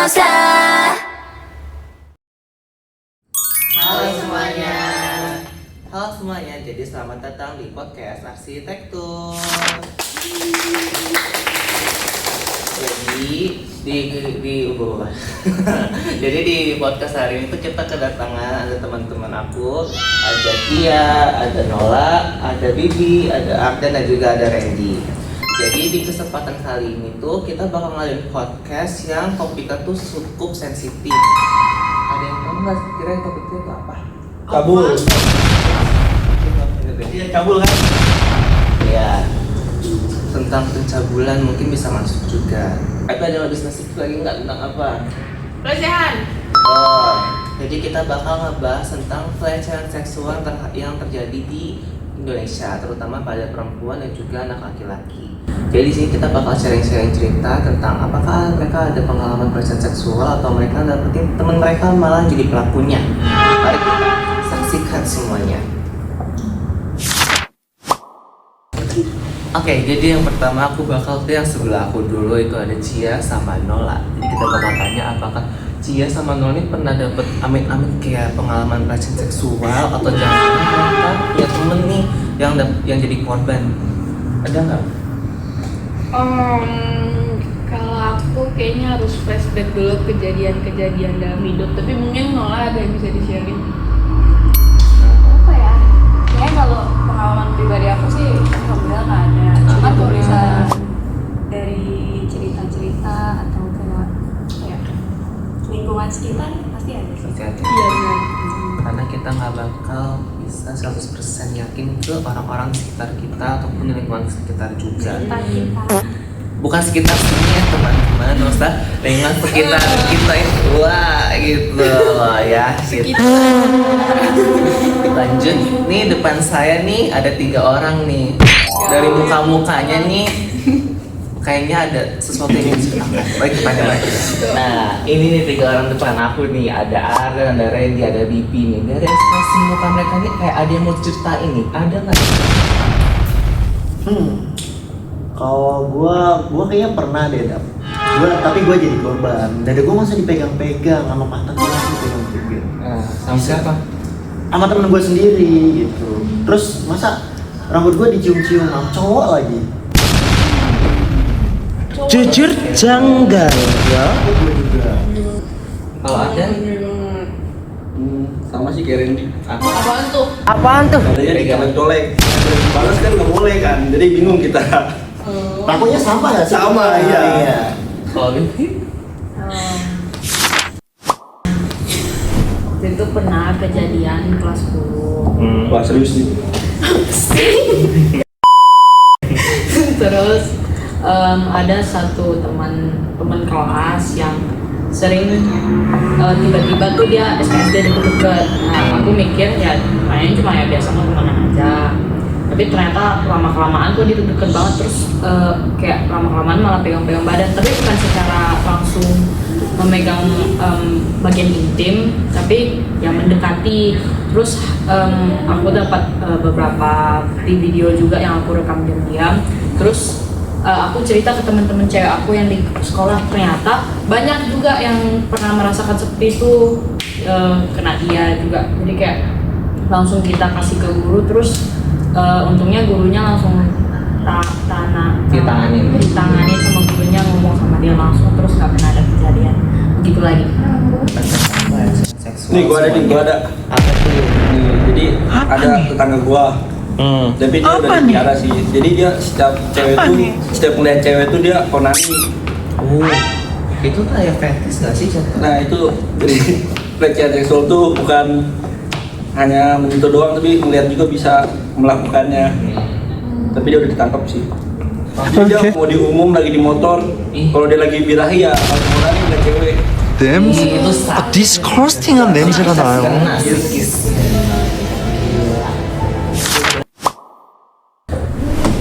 Nosa. Halo semuanya, jadi selamat datang di podcast Arsitektur. Jadi di podcast hari ini tuh kita kedatangan ada teman-teman aku, ada Tia, ada Nola, ada Bibi, ada Arden dan juga ada Randy. Jadi di kesempatan kali ini tuh kita bakal ngadain podcast yang topiknya tuh cukup sensitif. Ada yang tahu nggak kira topiknya itu apa? Kabul. Iya, cabul kan? Ya, tentang pencabulan mungkin bisa masuk juga. Tapi ada yang lebih spesifik lagi nggak tentang apa? Pelecehan. Oh, jadi kita bakal ngebahas tentang pelecehan seksual yang terjadi di Indonesia, terutama pada perempuan dan juga anak laki-laki. Jadi di sini kita bakal sharing-sharing cerita tentang apakah mereka ada pengalaman pelecehan seksual atau mereka dapetin teman mereka malah jadi pelakunya. Mari kita saksikan semuanya. Oke, jadi yang pertama aku bakal ke yang sebelah aku dulu, itu ada Cia sama Nola. Jadi kita bakal tanya apakah Cia sama Nola ini pernah dapet amit-amit kayak pengalaman pelecehan seksual atau jangan mereka punya temen nih yang jadi korban. Ada nggak? Kalau aku kayaknya harus flashback dulu kejadian-kejadian dalam hidup. Tapi mungkin Nola ada yang bisa di-sharing. Apa ya? Kayaknya kalau pengalaman pribadi aku sih alhamdulillah nggak ada. Cuma kalau bisa dari cerita-cerita atau kayak lingkungan sekitar pasti ada sih. Hati-hati. Iya benar. Karena kita nggak bakal bisa 100% yakin ke orang-orang di sekitar kita ataupun di lingkungan sekitar juga. Sekitar kita. Bukan sekitar sini ya teman-teman, maksudnya lingkungan sekitar kita itu gitu loh ya. Gitu. Lanjut, nih depan saya nih ada 3 orang nih. Dari muka-mukanya nih kayaknya ada sesuatu yang diceritakan. Baik, tanya lagi. Nah, ini nih 3 orang depan aku nih, ada Arden, ada Randy, ada Bibi nih. Dari ekspresi muka mereka nih kayak ada yang mau ceritain nih. Ada nggak? Kalau gua kayaknya pernah deh, tapi gua jadi korban. Dada gua masa dipegang-pegang sama mata gua langsung dipegang-pegang. Sama siapa? Sama temen gua sendiri gitu. Terus masa rambut gua dicium-cium sama cowok lagi. Jujur janggal ya. Gua juga. Kalau ada? Sama sih kayak Randy. Apaan tuh? Apaan tuh? Katanya dicolek-colek. Balas kan nggak boleh kan, jadi bingung kita. Takutnya sama nggak sih? Sama, iya. Kalau Bibi? Waktu itu pernah kejadian kelas 10. Wah serius nih. Terus ada satu teman kelas yang sering tiba-tiba tuh dia SNSD deket-deket. Nah aku mikir ya kayaknya cuma ya biasa mau temenan aja. Tapi ternyata lama-kelamaan tuh dia deket banget, terus kayak lama-kelamaan malah pegang-pegang badan. Tapi bukan secara langsung memegang bagian intim, tapi yang mendekati. Terus aku dapat beberapa video juga yang aku rekam diam-diam. Terus aku cerita ke teman-teman cewek aku yang di sekolah, ternyata banyak juga yang pernah merasakan seperti itu, kena dia juga. Jadi kayak langsung kita kasih ke guru, terus untungnya gurunya langsung ditangani sama gurunya, ngomong sama dia langsung, terus nggak pernah ada kejadian begitu lagi. Nih gua ada. Apa tuh? Nih, jadi ada tetangga gua. Tapi dia udah dipiara sih. Jadi dia setiap melihat cewek tuh dia onani. Itu kayak fetish nggak sih? Nah itu jadi pelecehan seksual tuh bukan hanya menyentuh doang, tapi melihat juga bisa melakukannya. Tapi dia udah ditangkap sih. Jadi dia mau di umum lagi di motor, kalau dia lagi birahi ya langsung onani ngeliat cewek. 디스커스팅한 냄새가 나요.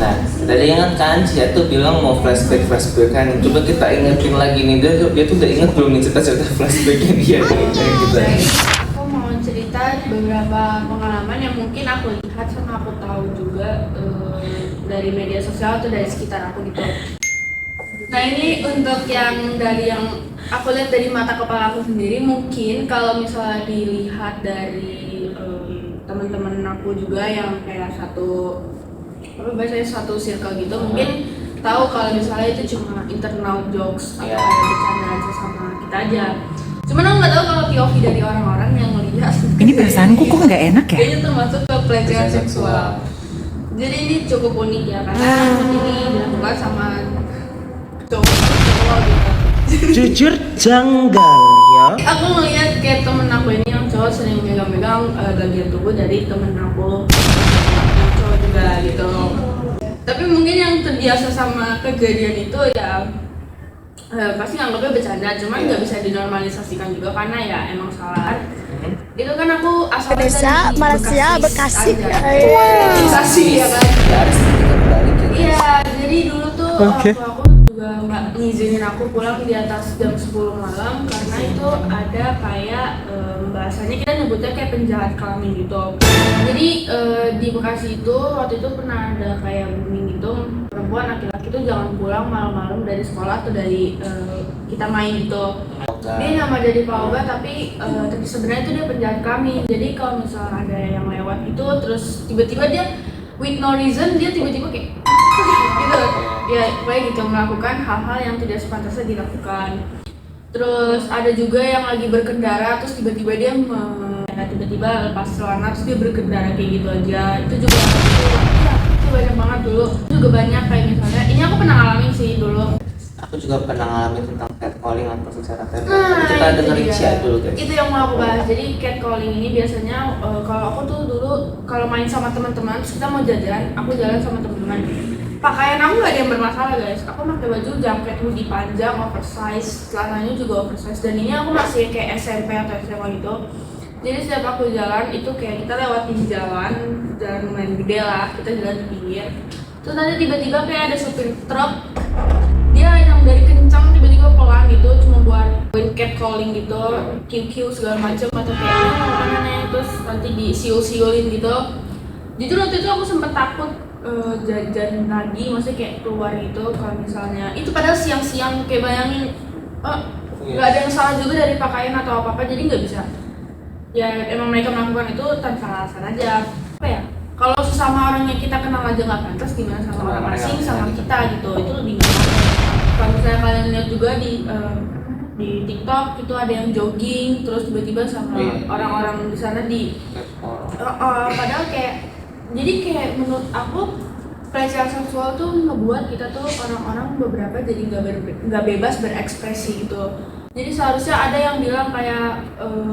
Nah, tadi ingat kan Cia tuh bilang mau flashback kan. Coba kita ingetin lagi nih, dia tuh udah inget belum nih cerita flashbacknya dia kayak gitu. Aku mau cerita beberapa pengalaman yang mungkin aku lihat sama aku tahu juga dari media sosial atau dari sekitar aku gitu. Nah ini untuk yang dari yang aku lihat dari mata kepala aku sendiri, mungkin kalau misalnya dilihat dari teman-teman aku juga yang kayak satu circle gitu, mungkin tahu kalau misalnya itu cuma internal jokes atau kayak bercanda aja sama kita aja. Cuman aku nggak tahu kalau POV dari orang-orang yang melihat. Ini perasaanku kok nggak enak ya? Kayaknya termasuk ke pelecehan seksual. Jadi ini cukup unik ya, karena ini dilakukan sama cowok gitu. Jujur janggal ya. Aku ngeliat kayak temen aku ini yang cowok sering megang-megang bagian tubuh dari temen aku yang cowok juga gitu. Tapi mungkin yang terbiasa sama kejadian itu ya pasti nganggapnya bercanda, cuman nggak bisa dinormalisasikan juga karena ya emang salah. Itu kan aku asal Desa Malaysia Bekasi. Bekasi ya kan. Ya ada sedikit terbalik ya. Iya, jadi dulu tuh waktu aku juga nggak ngizinin aku pulang di atas jam 10 malam karena itu ada kayak bahasanya kita nyebutnya kayak penjahat kelamin gitu. Jadi di Bekasi itu waktu itu pernah ada kayak booming gitu, perempuan laki-laki tuh jangan pulang malam-malam dari sekolah atau dari kita main gitu. Dia nama dari Pak Oga tapi sebenarnya itu dia penjahat kelamin. Jadi kalau misalnya ada yang lewat gitu terus tiba-tiba dia with no reason dia tiba-tiba kayak gitu ya, kayak gitu melakukan hal-hal yang tidak sepantasnya dilakukan. Terus ada juga yang lagi berkendara terus tiba-tiba dia tiba-tiba lepas celana terus dia berkendara kayak gitu aja. Itu juga itu banyak banget dulu. Itu juga banyak kayak misalnya ini aku pernah ngalamin sih dulu. Aku juga pernah ngalamin tentang catcalling atau secara verbal. Kita dengerin Cia dulu guys. Itu yang mau aku bahas. Jadi catcalling ini biasanya kalau aku tuh dulu kalau main sama teman-teman terus kita mau jajan, aku jalan sama teman-teman. Pakaian aku nggak ada yang bermasalah guys. Aku pakai baju jaket hoodie panjang, oversize, celananya juga oversize. Dan ini aku masih kayak SMP atau SMA gitu. Jadi setiap aku jalan itu kayak kita lewatin jalan lumayan gede lah, kita jalan di pinggir. Terus nanti tiba-tiba kayak ada supir truk, dia yang dari kencang tiba-tiba pelan gitu, cuma buat catcalling gitu, QQ segala macam atau kayak mana terus nanti disiul-siulin gitu. Jujur waktu itu aku sempet takut jajan lagi, maksudnya kayak keluar gitu kalau misalnya itu padahal siang-siang kayak bayangin nggak ada yang salah juga dari pakaian atau apa-apa, jadi nggak bisa. Ya emang mereka melakukan itu tanpa alasan aja. Apa ya? Kalau sesama orang yang kita kenal aja nggak pantas, gimana sama orang asing sama kita gitu? Itu lebih gimana? Kalau misalnya kalian lihat juga di TikTok itu ada yang jogging terus tiba-tiba sama orang-orang di sana padahal kayak jadi kayak menurut aku pelecehan seksual tuh ngebuat kita tuh orang-orang beberapa jadi nggak bebas berekspresi gitu. Jadi seharusnya ada yang bilang kayak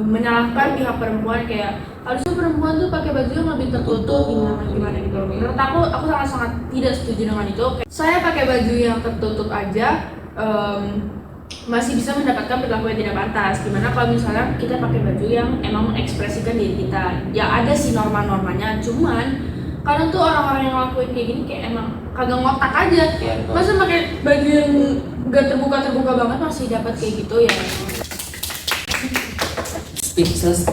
menyalahkan pihak perempuan kayak harusnya perempuan tuh pakai baju yang lebih tertutup gimana gitu. Menurut aku sangat tidak setuju dengan itu. Saya pakai baju yang tertutup aja masih bisa mendapatkan perlakuan yang tidak pantas. Gimana kalau misalnya kita pakai baju yang emang mengekspresikan diri kita? Ya ada sih norma-normanya, cuman kadang tuh orang-orang yang ngelakuin kayak gini kayak emang kagak ngotak aja. Masa pakai baju yang gak terbuka banget masih dapat kayak gitu ya? Speechless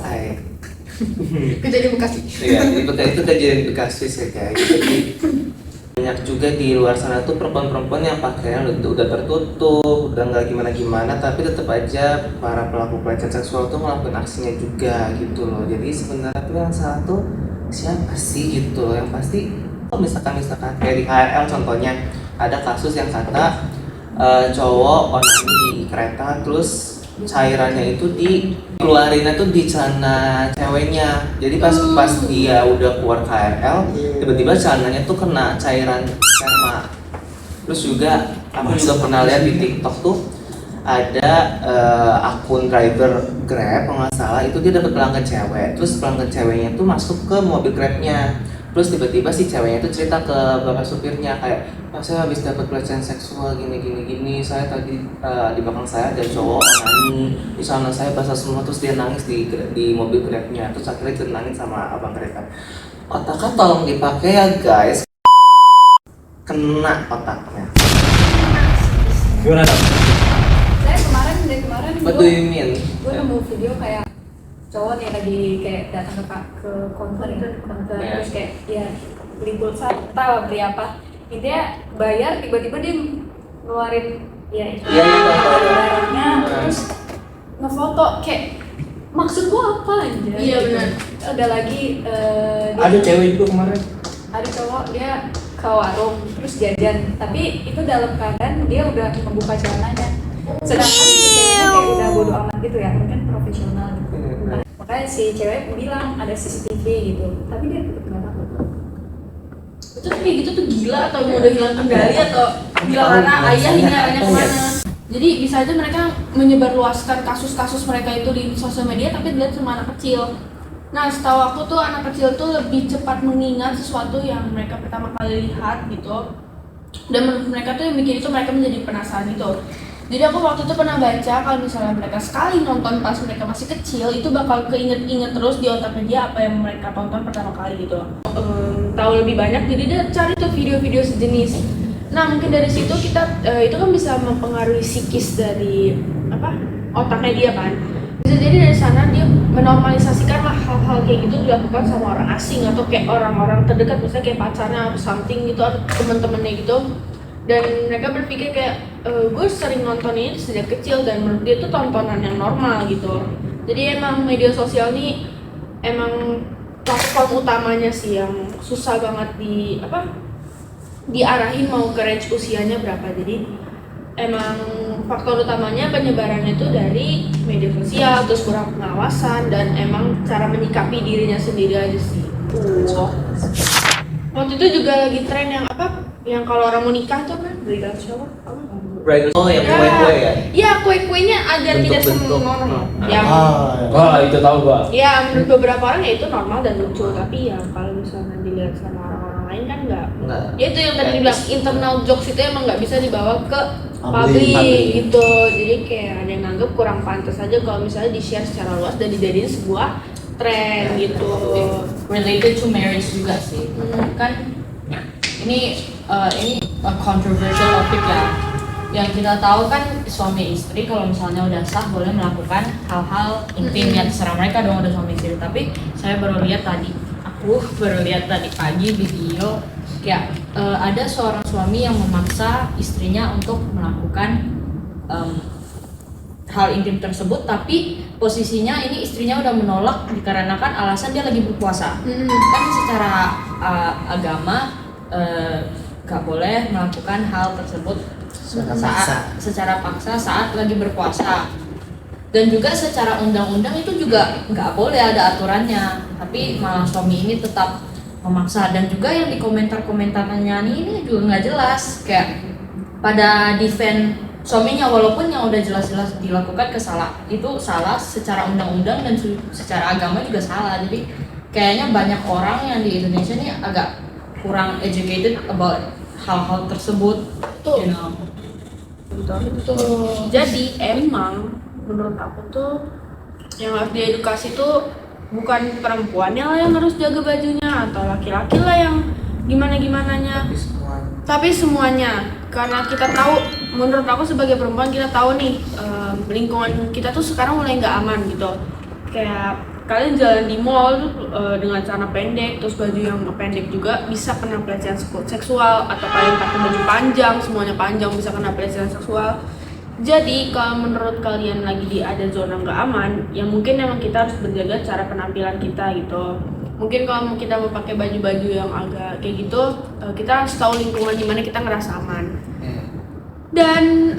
Kejadian Bekasi. Iya, itu kejadian di Bekasi sih kayak gitu. Banyak juga di luar sana tuh perempuan-perempuan yang pakaian udah tertutup, udah nggak gimana-gimana, tapi tetap aja para pelaku pelecehan seksual tuh melakukan aksinya juga gitu loh. Jadi sebenarnya tuh yang salah tuh siapa sih gitu loh? Yang pasti misalkan kayak di KRL contohnya ada kasus yang kata cowok onani di kereta terus cairannya itu dikeluarinnya tuh di celana ceweknya. Jadi pas dia udah keluar KRL tiba-tiba celananya tuh kena cairan sperma. Terus juga aku juga pernah lihat di TikTok tuh ada akun driver Grab kalau nggak salah itu dia dapat pelanggan cewek. Terus pelanggan ceweknya tuh masuk ke mobil Grabnya. Terus tiba-tiba si ceweknya tuh cerita ke bapak supirnya kayak, "Pak, saya habis dapat pelecehan seksual gini. Saya tadi di belakang saya ada cowok onani, di sana saya basah semua." Terus dia nangis di mobil Grabnya. Terus akhirnya ditenangin sama abang kereta. Otaknya tolong dipakai ya guys. Kena otaknya. Gimana dong? Saya kemarin What do you mean? gue nemu video kayak cowok nih lagi kayak datang ke konter terus kayak ya beli pulsa beli apa intinya bayar tiba-tiba dia ngeluarin barangnya terus foto kayak maksud gua apa aja. Iya, benar. Ada lagi Ada cewek juga kemarin. ada cowok dia ke warung terus jajan, tapi itu dalam keadaan dia udah membuka celananya, sedangkan si ceweknya kayak udah bodo amat gitu ya, mungkin profesional gitu. Nah, makanya si cewek bilang ada CCTV gitu, tapi dia tetap nggak takut. Itu kayak gitu tuh gila atau mau udah hilang kendali atau gila karena ayah ini arahnya kemana. Jadi bisa aja mereka menyebarluaskan kasus-kasus mereka itu di sosial media tapi dilihat sama anak kecil. Nah, setahu aku tuh anak kecil tuh lebih cepat mengingat sesuatu yang mereka pertama kali lihat gitu. Dan menurut mereka tuh yang bikin itu mereka menjadi penasaran gitu. Jadi aku waktu itu pernah baca kalau misalnya mereka sekali nonton pas mereka masih kecil itu bakal keinget-inget terus di otaknya dia apa yang mereka tonton pertama kali gitu. Tahu lebih banyak jadi dia cari tuh video-video sejenis. Nah, mungkin dari situ kita itu kan bisa mempengaruhi psikis dari otaknya dia kan. Bisa jadi dari sana dia menormalisasikan lah hal-hal kayak gitu dilakukan sama orang asing atau kayak orang-orang terdekat, misalnya kayak pacarnya atau something gitu atau temen-temennya gitu. Dan mereka berpikir kayak gue sering nonton ini sejak kecil dan menurut dia itu tontonan yang normal gitu. Jadi emang media sosial ini emang platform utamanya sih yang susah banget diarahin mau ke range usianya berapa. Jadi emang faktor utamanya penyebarannya itu dari media sosial, terus kurang pengawasan dan emang cara menyikapi dirinya sendiri aja sih. Waktu itu juga lagi tren yang yang kalau orang mau nikah tuh kan bridal shower. Oh, yang kue-kue ya? Iya, kue-kuenya agar tidak senonoh. Yang Wah, itu tahu gua. ya menurut beberapa orang ya itu normal dan lucu, tapi ya kalau misalnya dilihat sama orang-orang lain kan enggak. Ya itu yang tadi dibilang internal jokes itu emang nggak bisa dibawa ke publik gitu. Jadi kayak ada yang nganggep kurang pantas aja kalau misalnya di-share secara luas dan dijadiin sebuah tren gitu. Related to marriage juga sih. Kan ini controversial topic ya. Yang kita tahu kan suami istri kalau misalnya udah sah boleh melakukan hal-hal intim yang terserah mereka dong udah suami istri. Tapi saya baru lihat tadi pagi video ya ada seorang suami yang memaksa istrinya untuk melakukan hal intim tersebut, tapi posisinya ini istrinya udah menolak dikarenakan alasan dia lagi berpuasa. Kan secara agama gak boleh melakukan hal tersebut secara paksa saat lagi berpuasa. Dan juga secara undang-undang itu juga nggak boleh ada aturannya, tapi malah suami ini tetap memaksa. Dan juga yang di komentar-komentarnya ini juga nggak jelas, kayak pada defend suaminya walaupun yang udah jelas-jelas dilakukan itu salah secara undang-undang dan secara agama juga salah. Jadi kayaknya banyak orang yang di Indonesia ini agak kurang educated about hal-hal tersebut. You know. Betul. Jadi emang menurut aku tuh yang harus diedukasi tuh bukan perempuannya lah yang harus jaga bajunya atau laki-laki lah yang gimana-gimananya, tapi semuanya. Karena kita tahu, menurut aku sebagai perempuan kita tahu nih lingkungan kita tuh sekarang mulai nggak aman gitu. Kayak kalian jalan di mall dengan celana pendek, terus baju yang pendek juga bisa kena pelecehan seksual, atau kalian pakai baju panjang, semuanya panjang bisa kena pelecehan seksual. Jadi kalau menurut kalian lagi ada zona nggak aman, ya mungkin emang kita harus berjaga cara penampilan kita gitu. Mungkin kalau kita mau pakai baju-baju yang agak kayak gitu, kita harus tahu lingkungan dimana kita ngerasa aman. Dan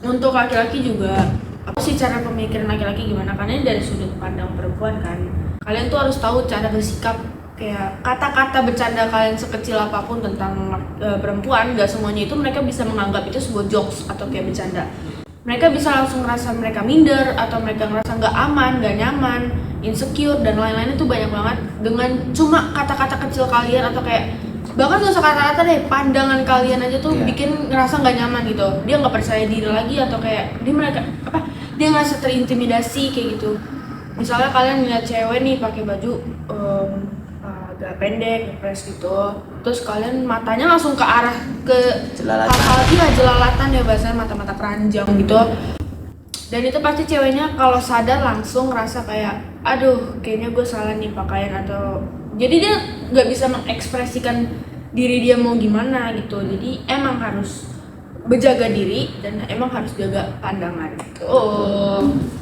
untuk laki-laki juga, apa sih cara pemikiran laki-laki gimana? Karena ini dari sudut pandang perempuan kan. Kalian tuh harus tahu cara bersikap, kayak kata-kata bercanda kalian sekecil apapun tentang perempuan, gak semuanya itu mereka bisa menganggap itu sebuah jokes atau kayak bercanda. Mereka bisa langsung ngerasa mereka minder atau mereka ngerasa gak aman, gak nyaman, insecure dan lain-lain. Itu banyak banget dengan cuma kata-kata kecil kalian atau kayak bahkan gak usah kata-kata deh, pandangan kalian aja tuh bikin ngerasa gak nyaman gitu. Dia gak percaya diri lagi atau kayak dia ngerasa terintimidasi kayak gitu. Misalnya kalian lihat cewek nih pakai baju agak pendek, ngepres gitu, terus kalian matanya langsung ke arah ke hal-hal jelalatan ya bahasanya, mata-mata keranjang gitu. Dan itu pasti ceweknya kalau sadar langsung ngerasa kayak aduh kayaknya gue salah nih pakaian, atau jadi dia nggak bisa mengekspresikan diri dia mau gimana gitu. Jadi emang harus berjaga diri dan emang harus jaga pandangan gitu.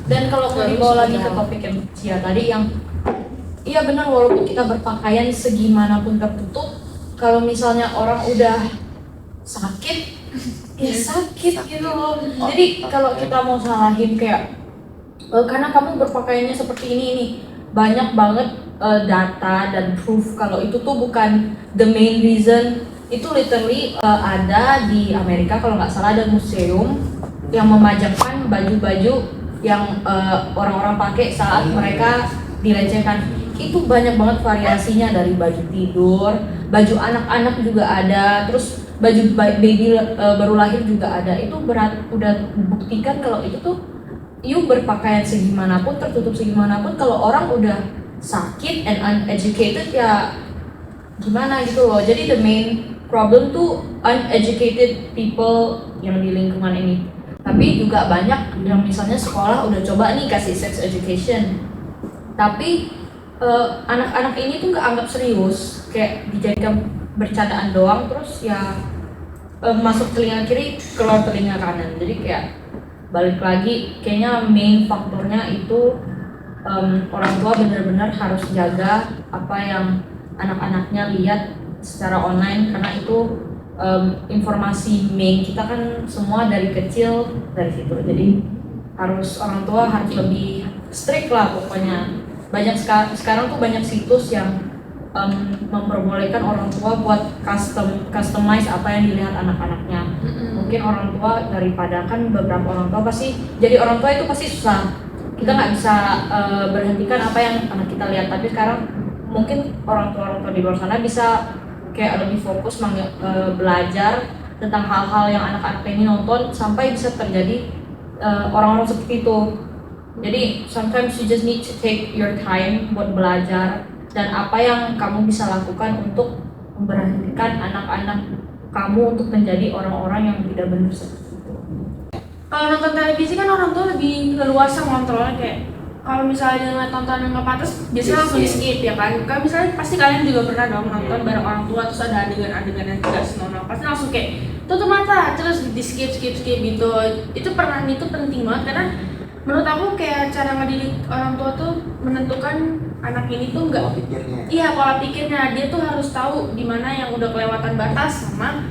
Dan kalau mau dibawa lagi ke topik yang Cia tadi yang iya benar, walaupun kita berpakaian segimanapun tertutup, kalau misalnya orang udah sakit, ya sakit gitu loh. Jadi kalau kita mau salahin kayak karena kamu berpakaiannya seperti ini, banyak banget data dan proof kalau itu tuh bukan the main reason. Itu literally ada di Amerika kalau nggak salah, ada museum yang memajangkan baju-baju yang orang-orang pakai saat mereka dilecehkan. Itu banyak banget variasinya, dari baju tidur, baju anak-anak juga ada, terus baju baby baru lahir juga ada. Itu udah buktikan kalau itu tuh you berpakaian segimanapun, tertutup segimanapun, kalau orang udah sakit and uneducated ya gimana gitu loh. Jadi the main problem tuh uneducated people yang di lingkungan ini. Tapi juga banyak yang misalnya sekolah udah coba nih kasih sex education, tapi anak-anak ini tuh nggak anggap serius, kayak dijadikan bercandaan doang, terus ya masuk telinga kiri keluar telinga kanan. Jadi kayak balik lagi, kayaknya main faktornya itu orang tua benar-benar harus jaga apa yang anak-anaknya lihat secara online, karena itu informasi main kita kan semua dari kecil dari situ. Jadi orang tua harus lebih strict lah pokoknya. Banyak sekarang tuh banyak situs yang memperbolehkan orang tua buat customize apa yang dilihat anak-anaknya. Mungkin orang tua, daripada kan beberapa orang tua pasti jadi orang tua itu pasti susah. Kita nggak bisa berhentikan apa yang anak kita lihat. Tapi sekarang mungkin orang tua di luar sana bisa kayak lebih fokus belajar tentang hal-hal yang anak-anak ini nonton, sampai bisa terjadi orang-orang seperti itu. Jadi sometimes you just need to take your time buat belajar, dan apa yang kamu bisa lakukan untuk memberhentikan anak-anak kamu untuk menjadi orang-orang yang tidak benar seperti itu. Kalau nonton televisi kan orang tua lebih leluasa ngontrolnya, kayak kalau misalnya ngeliat tontonan yang nggak pantas biasanya langsung di skip ya kan. Kan misalnya pasti kalian juga pernah dong nonton bareng orang tua, terus ada adegan-adegan yang tidak senonoh, pasti langsung kayak tutup mata terus di skip gitu. Itu penting banget, karena menurut aku kayak cara ngedidik orang tua tuh menentukan anak ini tuh nggak pola pikirnya. Dia tuh harus tahu di mana yang udah kelewatan batas sama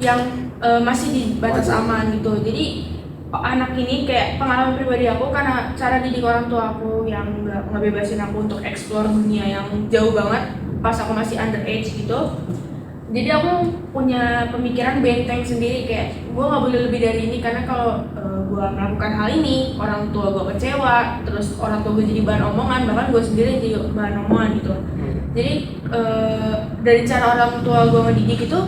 yang masih di batas aman gitu. Jadi anak ini kayak pengalaman pribadi aku, karena cara didik orang tua aku yang ngebebasin aku untuk explore dunia yang jauh banget pas aku masih underage gitu. Jadi aku punya pemikiran benteng sendiri, kayak gue nggak boleh lebih dari ini, karena kalau gue melakukan hal ini orang tua gue kecewa, terus orang tua gue jadi bahan omongan, bahkan gue sendiri jadi bahan omongan gitu. Jadi dari cara orang tua gue ngedidik itu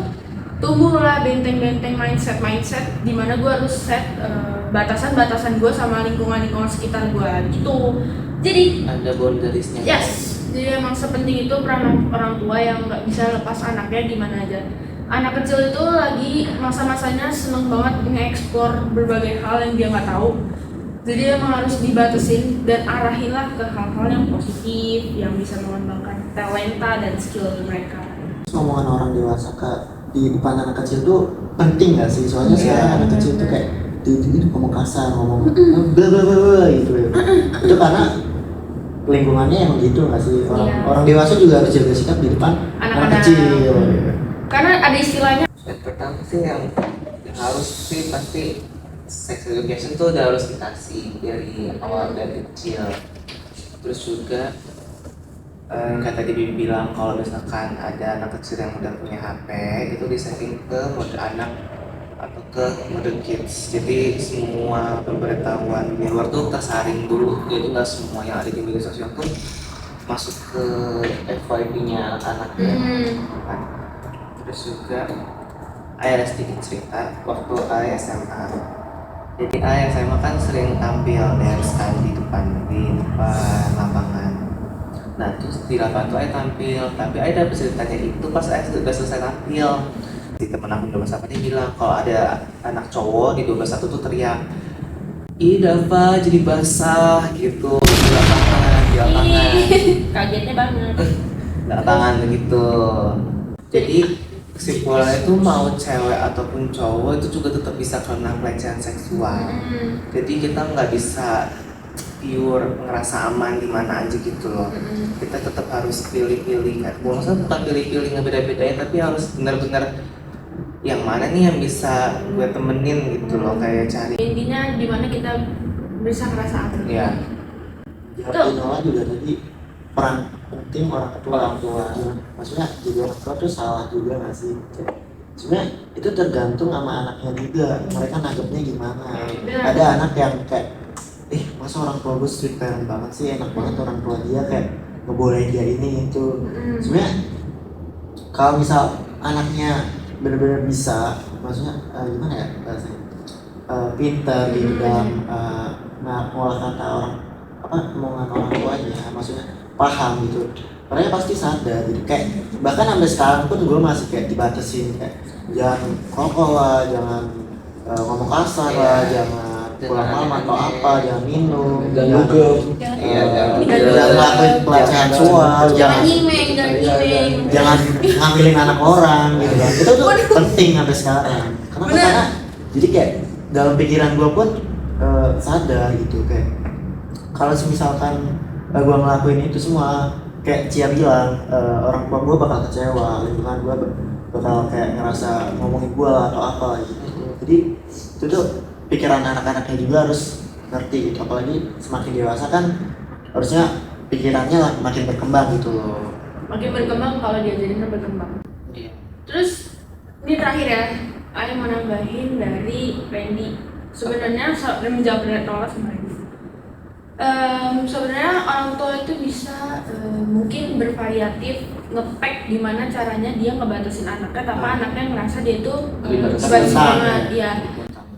tumbuhlah benteng-benteng mindset di mana gue harus set batasan-batasan gue sama lingkungan sekitar gue gitu. Jadi ada boundariesnya. Yes, jadi emang sepenting itu peran orang tua yang nggak bisa lepas anaknya di mana aja. Anak kecil itu lagi masa-masanya seneng banget nge-explore berbagai hal yang dia nggak tahu. Jadi emang harus dibatasin dan arahinlah ke hal-hal yang positif, yang bisa mengembangkan talenta dan skill mereka. Omongan orang dewasa di depan anak kecil tuh penting nggak sih? Soalnya sekarang anak kecil tuh kayak dia ngomong kasar, ngomong bla bla bla gitu ya. Itu karena lingkungannya emang gitu nggak sih? Orang dewasa juga harus jaga sikap di depan anak kecil. Karena ada istilahnya. Yang pertama sih yang harus sih pasti sex education tuh udah harus dikasih dari awal, dari kecil. Terus juga kayak tadi Bibi bilang, kalau misalkan ada anak kecil yang udah punya HP, itu disetting ke mode anak atau ke mode kids. Jadi semua pemberitahuan di luar tuh tersaring dulu, jadi nggak semua yang ada di media sosial tuh masuk ke FYP-nya anak-anaknya. Terus juga ada sedikit cerita waktu ayah SMA. Jadi ayah SMA kan sering tampil dance kan di depan lapangan. Nah terus di lapangan tuh ayah tampil, tapi ayah dapet ceritanya itu pas ayah sudah selesai tampil. Di temen aku 12 dia bilang kalau ada anak cowok di 12 tuh teriak, "Ih Dava jadi basah" gitu di lapangan. Kagetnya banget. Lapangan begitu. Jadi kesimpulannya itu mau cewek ataupun cowok itu juga tetap bisa kena pelecehan seksual. Jadi kita nggak bisa pure ngerasa aman di mana aja gitu loh. Kita tetap harus pilih-pilih kan. Maksudnya bukan pilih-pilih ngebeda-bedain, tapi harus benar-benar yang mana nih yang bisa gue temenin gitu loh, kayak cari. Intinya di mana kita bisa ngerasa aman. Ya. Jadi Noah juga tadi peran penting orang tua. Maksudnya jadi orang tua tuh salah juga nggak sih? Sebenarnya itu tergantung sama anaknya juga. Mereka nanggepnya gimana. Ada anak yang kayak, masa orang tua gue strict parent banget sih, enak banget orang tua dia kayak ngebolehin dia ini itu. Sebenarnya kalau misal anaknya benar-benar bisa, maksudnya gimana ya bahasanya, pintar di dalam ngolah kata orang omongan orang tuanya, maksudnya paham gitu, mereka pasti sadar gitu. Kayak bahkan sampai sekarang pun gue masih kayak dibatasin kayak jangan rokok lah, jangan ngomong kasar lah, jangan pulang malam atau apa, jangan minum, jangan ngelakuin pelecehan seksual, jangan ngambilin anak orang gitu kan. Itu tuh penting sampai sekarang. Karena jadi kayak dalam pikiran gue pun sadar gitu, kayak kalau misalkan gue ngelakuin itu semua, kayak Cia bilang, orang tua gue bakal kecewa, lingkungan gue bakal kayak ngerasa ngomongin gue lah atau apa gitu. Jadi itu tuh pikiran anak-anaknya juga harus ngerti gitu, apalagi semakin dewasa kan harusnya pikirannya makin berkembang gitu loh. Makin berkembang kalau diajarin berkembang. Terus ini terakhir ya, Ayo mau nambahin dari Randy. Sebenarnya menjawab dari Tola sama Randy. Sebenarnya orang tua itu bisa mungkin bervariatif ngepack gimana caranya dia ngebatasin anaknya, tapi anaknya ngerasa dia itu dibatasi banget. Ya.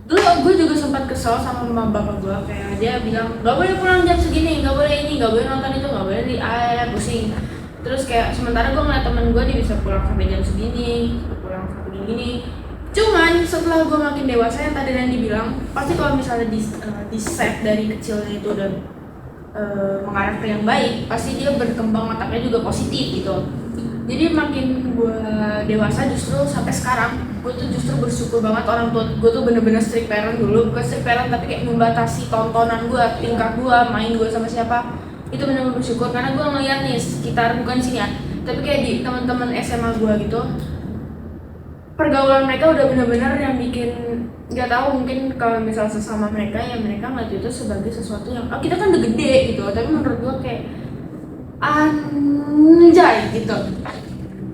Dulu gue juga sempat kesel sama mama bapak gue, kayak dia bilang gak boleh pulang jam segini, gak boleh ini, gak boleh nonton itu, gak boleh pusing. Terus kayak sementara gue ngeliat temen gue dia bisa pulang sampai jam segini, pulang sampai gini. Cuman setelah gue makin dewasa, yang tadi Randy bilang, pasti kalau misalnya di set dari kecilnya itu udah mengarah ke yang baik, pasti dia berkembang otaknya juga positif gitu. Jadi makin gue dewasa justru sampai sekarang, gue tuh justru bersyukur banget orang tua gue tuh bener-bener strict parent dulu. Bukan strict parent tapi kayak membatasi tontonan gue, tingkah gue, main gue sama siapa. Itu bener-bener bersyukur karena gue ngeliat nih sekitar, bukan sini ya, tapi kayak di teman-teman SMA gue gitu, pergaulan mereka udah bener-bener yang bikin nggak tahu, mungkin kalau misal sesama mereka ya mereka ngeliat itu sebagai sesuatu yang kita kan udah gede gitu, tapi menurut gue kayak anjay gitu.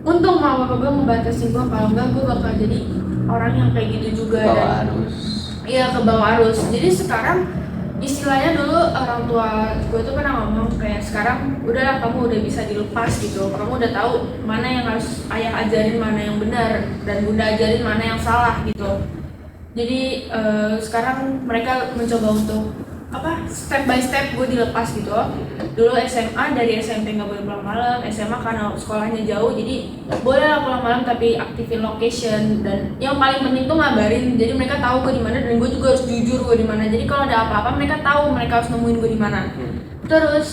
Untung mama bapak gue ngebatasi gue, kalau enggak gue bakal jadi orang yang kayak gitu juga. Iya, ke bawah arus. Jadi sekarang istilahnya dulu orang tua gue tuh pernah ngomong kayak sekarang udahlah kamu udah bisa dilepas gitu, kamu udah tahu mana yang harus ayah ajarin, mana yang benar, dan bunda ajarin mana yang salah gitu. Jadi sekarang mereka mencoba untuk step by step gue dilepas gitu. Dulu SMA, dari SMP nggak boleh pulang malam, SMA karena sekolahnya jauh jadi boleh lah pulang malam tapi aktifin location, dan yang paling penting tuh ngabarin, jadi mereka tahu gue di mana dan gue juga harus jujur gue di mana. Jadi kalau ada apa-apa mereka tahu, mereka harus nemuin gue di mana. Terus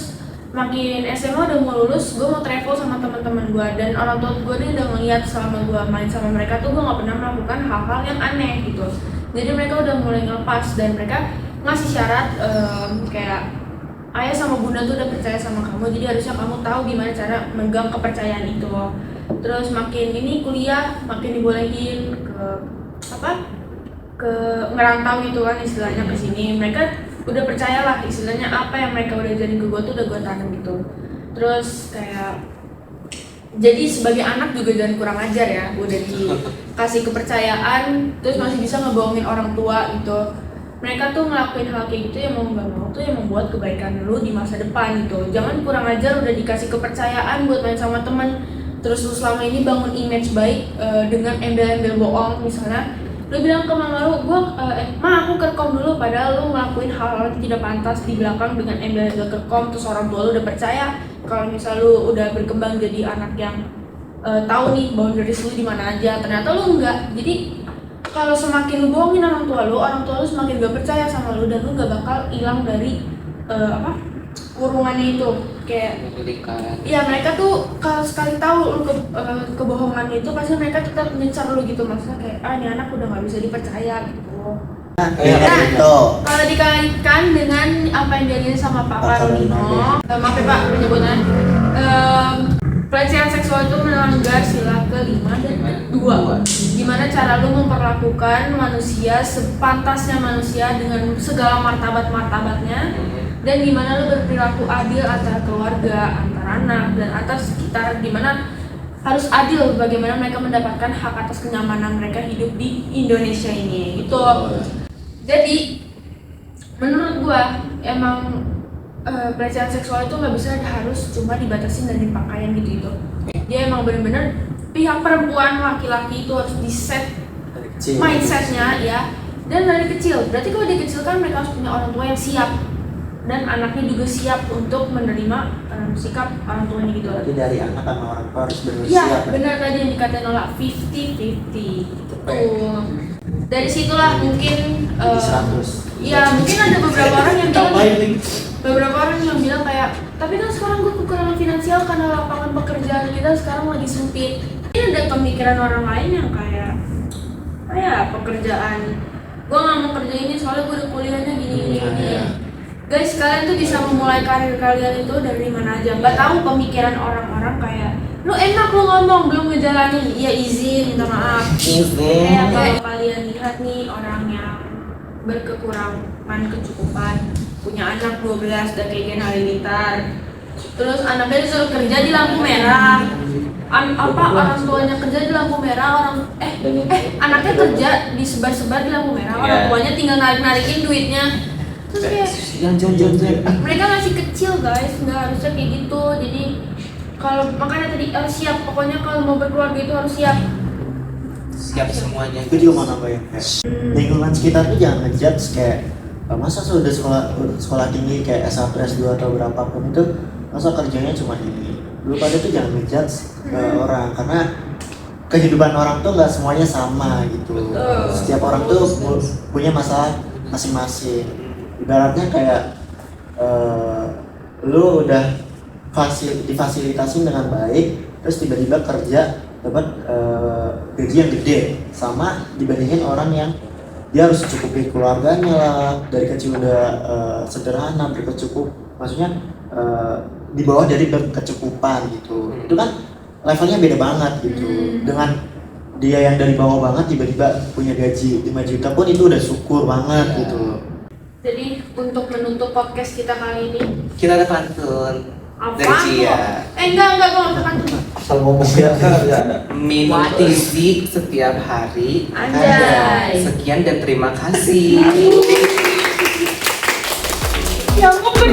makin SMA udah mau lulus, gue mau travel sama teman-teman gue, dan orang tua gue nih udah ngeliat selama gue main sama mereka tuh gue nggak pernah melakukan hal-hal yang aneh gitu. Jadi mereka udah mulai ngelepas dan mereka ngasih syarat kayak ayah sama bunda tuh udah percaya sama kamu, jadi harusnya kamu tahu gimana cara megang kepercayaan itu. Terus makin ini kuliah makin dibolehin ke ngerantau gitu kan istilahnya ke sini. Mereka udah percayalah istilahnya apa yang mereka udah ajarin ke gue tuh udah gue tanam gitu. Terus kayak jadi sebagai anak juga jangan kurang ajar ya, udah dikasih kepercayaan terus masih bisa ngebohongin orang tua gitu. Mereka tuh ngelakuin hal kayak gitu yang mau nggak mau tuh yang membuat kebaikan lu di masa depan gitu. Jangan kurang ajar, udah dikasih kepercayaan buat main sama temen, terus lu selama ini bangun image baik dengan embel-embel bohong. Misalnya lu bilang ke mama lu, ma aku kerekom dulu, padahal lu ngelakuin hal-hal yang tidak pantas di belakang dengan embel-embel kerekom, terus orang tua lu udah percaya. Kalau misal lu udah berkembang jadi anak yang tahu nih boundaries lu di mana aja, ternyata lu enggak. Jadi kalau semakin lu bohongin orang tua lu semakin gak percaya sama lu, dan lu gak bakal hilang dari kurungannya itu. Kayak iya, mereka tuh kalau sekali tahu lu kebohongannya itu pasti mereka tetap nyecar lu gitu, maksudnya kayak ini anak udah gak bisa dipercaya gitu. Kalau dikalikan dengan apa yang diajarin sama Pak Karolino. Maaf ya Pak penyebutan. Pelecehan seksual itu melanggar sila ke-5 dan ke-2. Gimana cara lu memperlakukan manusia sepantasnya manusia dengan segala martabat-martabatnya, dan gimana lu berperilaku adil antara keluarga, antara anak, dan antar sekitar, dimana harus adil bagaimana mereka mendapatkan hak atas kenyamanan mereka hidup di Indonesia ini gitu. Jadi menurut gua emang pelecehan seksual itu nggak bisa harus cuma dibatasin dari pakaian gitu. Dia emang bener-bener pihak perempuan, laki-laki itu harus di set mindsetnya ya, dan dari kecil. Berarti kalau dia kecil kan mereka harus punya orang tua yang siap, dan anaknya juga siap untuk menerima sikap orang tuanya gitu. Berarti dari anak sama orang tua harus benar Iya, siap. benar tadi yang dikatain Nola 50-50 gitu. Dari situlah mungkin Jadi 100. ya mungkin ada beberapa orang yang bilang kayak, tapi kan sekarang gue kekurangan finansial karena lapangan pekerjaan kita sekarang lagi sempit. Ini ada pemikiran orang lain yang kayak pekerjaan, gue nggak mau kerja ini soalnya gue udah kuliahnya gini. Guys, kalian tuh bisa memulai karir kalian itu dari mana aja. Nggak tahu pemikiran orang-orang kayak, lu enak lu ngomong belum ngejalanin, iya izin, minta maaf. Kayak kalau kalian lihat nih orang yang berkekurangan kecukupan, punya anak 12 dan kayak Gen Halilintar, terus anaknya disuruh kerja di lampu merah, orang tuanya kerja di lampu merah, anaknya kerja disebar-sebar di lampu merah, orang tuanya tinggal narik-narikin duitnya. Terus kayak Jangan. mereka masih kecil guys, nggak harusnya kayak gitu. Jadi kalau makanya tadi siap, pokoknya kalau mau berkeluarga itu harus siap Semuanya. Itu juga mau nambahin kayak lingkungan sekitar tuh jangan ngejudge kayak masa sudah sekolah tinggi kayak S1, S2 atau berapapun itu masa kerjanya cuma ini. Lu pada tuh jangan ngejudge orang, karena kehidupan orang tuh nggak semuanya sama gitu. Setiap orang tuh punya masalah masing-masing. Ibaratnya kayak lu udah difasilitasin dengan baik, terus tiba-tiba kerja dapat gaji yang gede, sama dibandingin orang yang dia harus cukupi keluarganya lah, dari kecil udah sederhana, berkecukup, maksudnya di bawah dari berkecukupan gitu. Itu kan levelnya beda banget gitu. Dengan dia yang dari bawah banget tiba-tiba punya gaji 5 juta pun itu udah syukur banget gitu. Jadi untuk menutup podcast kita kali ini, Kita ada pantun dari apa? Cia. Enggak, gue nggak pantun. Asal ngomong ya ada. Minum fisik setiap hari. Anjay. Sekian dan terima kasih. Ya ampun,